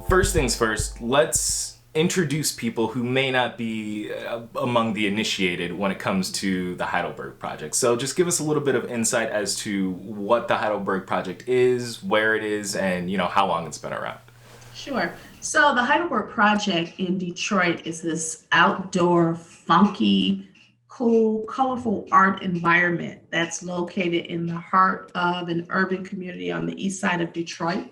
First things first, let's introduce people who may not be among the initiated when it comes to the Heidelberg Project. So just give us a little bit of insight as to what the Heidelberg Project is, where it is, and how long it's been around. Sure. So the Heidelberg Project in Detroit is this outdoor, funky, cool, colorful art environment that's located in the heart of an urban community on the east side of Detroit.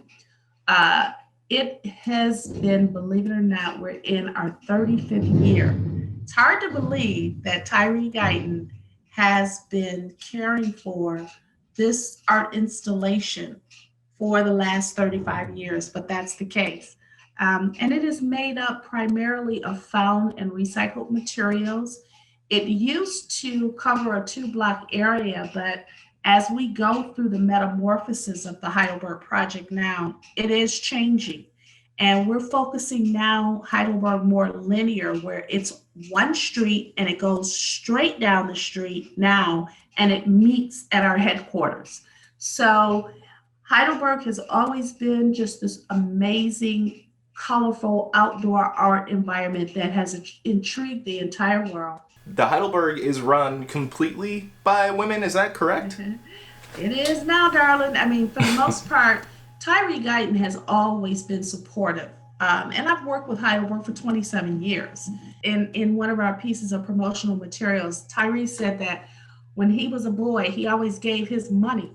Uh, it has been, believe it or not, we're in our 35th year. It's hard to believe that Tyree Guyton has been caring for this art installation for the last 35 years, but that's the case. And it is made up primarily of found and recycled materials. It used to cover a 2 block area, but as we go through the metamorphosis of the Heidelberg Project now, it is changing. And we're focusing now Heidelberg more linear, where it's one street and it goes straight down the street now and it meets at our headquarters. So Heidelberg has always been just this amazing, colorful outdoor art environment that has intrigued the entire world. The Heidelberg is run completely by women, is that correct? Mhm. It is now, darling. I mean, for the most part, Tyree Guyton has always been supportive. And I've worked with Heidelberg for 27 years. In one of our pieces of promotional materials, Tyree said that when he was a boy, he always gave his money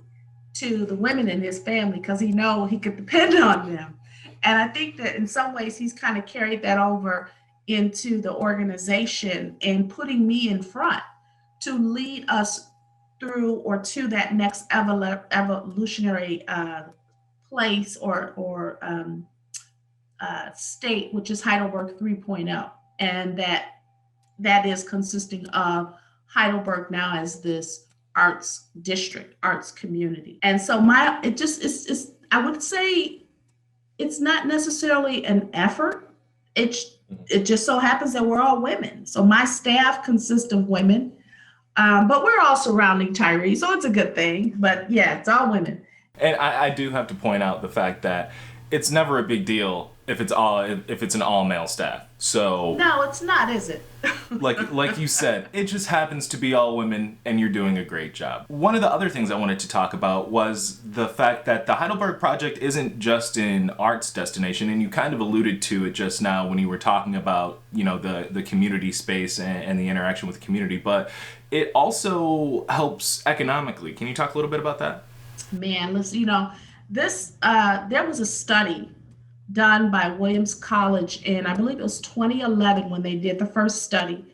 to the women in his family because he know he could depend on them. And I think that in some ways he's kind of carried that over into the organization and putting me in front to lead us through or to that next evolutionary place or state, which is Heidelberg 3.0, and that is consisting of Heidelberg now as this arts district, arts community. And so it just is, I would say it's not necessarily an effort. It's it just so happens that we're all women. So my staff consists of women, but we're all surrounding Tyree, so it's a good thing. But yeah, it's all women. And I do have to point out the fact that it's never a big deal if it's an all male staff. So No, it's not, is it? like you said, it just happens to be all women and you're doing a great job. One of the other things I wanted to talk about was the fact that the Heidelberg Project isn't just an arts destination, and you kind of alluded to it just now when you were talking about, the community space and the interaction with the community, but it also helps economically. Can you talk a little bit about that? Man, listen, this there was a study done by Williams College in, I believe it was 2011 when they did the first study.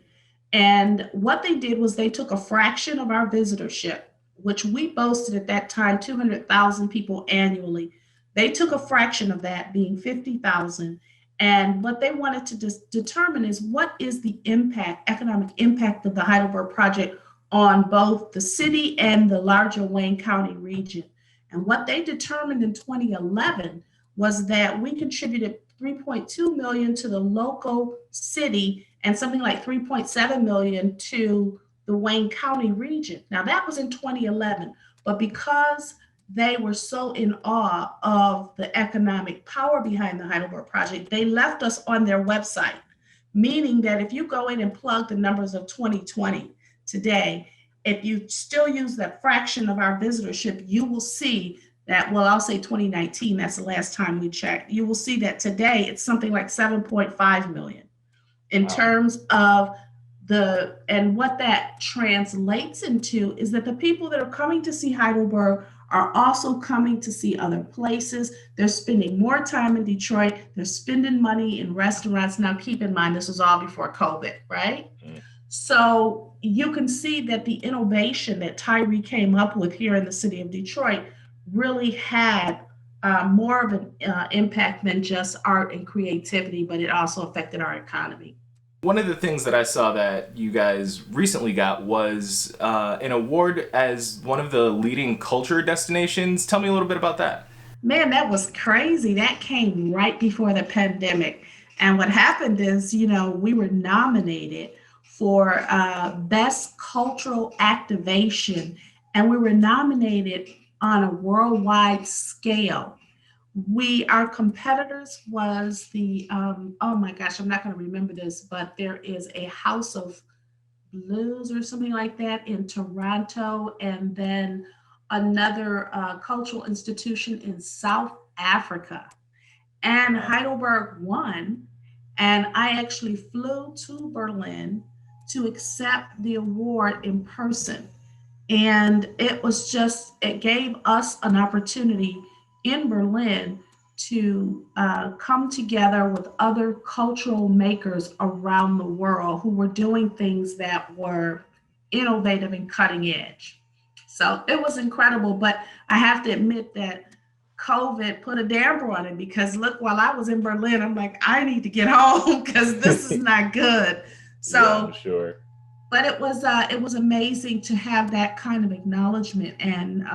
And what they did was they took a fraction of our visitorship, which we boasted at that time 200,000 people annually. They took a fraction of that, being 50,000. And what they wanted to determine is what is the impact, economic impact of the Heidelberg Project on both the city and the larger Wayne County region. And what they determined in 2011 was that we contributed 3.2 million to the local city and something like 3.7 million to the Wayne County region. Now that was in 2011, but because they were so in awe of the economic power behind the Heidelberg Project, they left us on their website, meaning that if you go in and plug the numbers of 2020 today, if you still use that fraction of our visitorship, you will see that, well, I'll say 2019, that's the last time we checked. You will see that today it's something like 7.5 million in Wow. terms of and what that translates into is that the people that are coming to see Heidelberg are also coming to see other places. They're spending more time in Detroit. They're spending money in restaurants. Now, keep in mind, this was all before COVID, right? Mm. So you can see that the innovation that Tyree came up with here in the city of Detroit really had more of an impact than just art and creativity, but it also affected our economy. One of the things that I saw that you guys recently got was an award as one of the leading culture destinations. Tell me a little bit about that. Man, that was crazy. That came right before the pandemic. And what happened is, we were nominated for Best Cultural Activation, and we were nominated on a worldwide scale. Our competitors was the, oh my gosh, I'm not going to remember this, but there is a House of Blues or something like that in Toronto, and then another cultural institution in South Africa. And Wow. Heidelberg won. And I actually flew to Berlin to accept the award in person. And it was just, it gave us an opportunity in Berlin to come together with other cultural makers around the world who were doing things that were innovative and cutting edge. So it was incredible, but I have to admit that COVID put a damper on it because look, while I was in Berlin, I'm like, I need to get home because this is not good. Yeah, I'm So sure. but it was amazing to have that kind of acknowledgement, and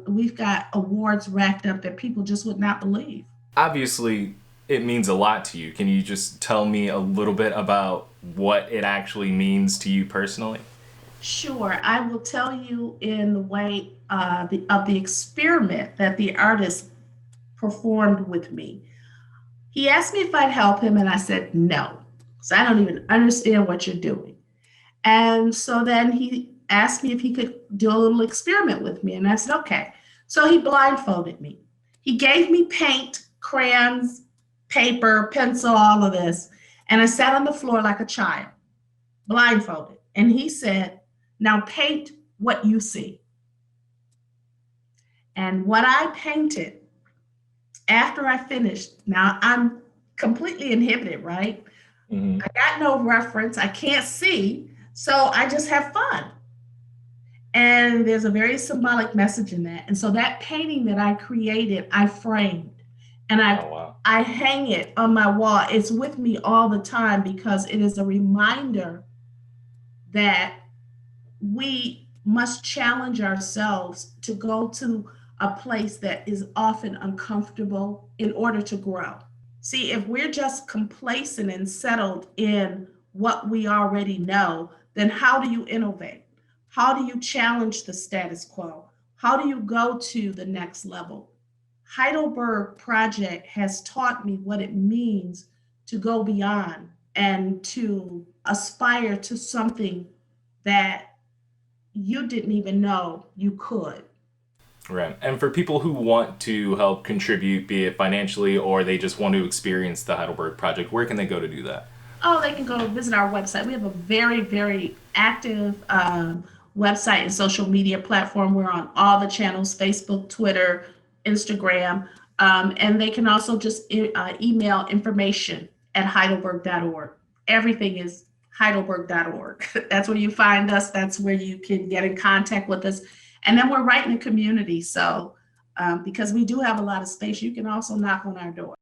we've got awards racked up that people just would not believe. Obviously, it means a lot to you. Can you just tell me a little bit about what it actually means to you personally? Sure, I will tell you in the way of the experiment that the artist performed with me. He asked me if I'd help him, and I said no, because I don't even understand what you're doing. And so then he asked me if he could do a little experiment with me. And I said, okay. So he blindfolded me. He gave me paint, crayons, paper, pencil, all of this. And I sat on the floor like a child, blindfolded. And he said, now paint what you see. And what I painted after I finished, now I'm completely inhibited, right? Hmm. I got no reference. I can't see. So I just have fun. And there's a very symbolic message in that. And so that painting that I created, I framed and Oh, wow. I hang it on my wall. It's with me all the time because it is a reminder that we must challenge ourselves to go to a place that is often uncomfortable in order to grow. See, if we're just complacent and settled in what we already know, then how do you innovate? How do you challenge the status quo? How do you go to the next level? Heidelberg Project has taught me what it means to go beyond and to aspire to something that you didn't even know you could. Right. And for people who want to help contribute, be it financially or they just want to experience the Heidelberg Project, where can they go to do that? Oh, they can go visit our website. We have a very, very active website and social media platform. We're on all the channels: Facebook, Twitter, Instagram. And they can also just email information at heidelberg.org. Everything is heidelberg.org. That's where you find us. That's where you can get in contact with us. And then we're right in the community. So, because we do have a lot of space, you can also knock on our door.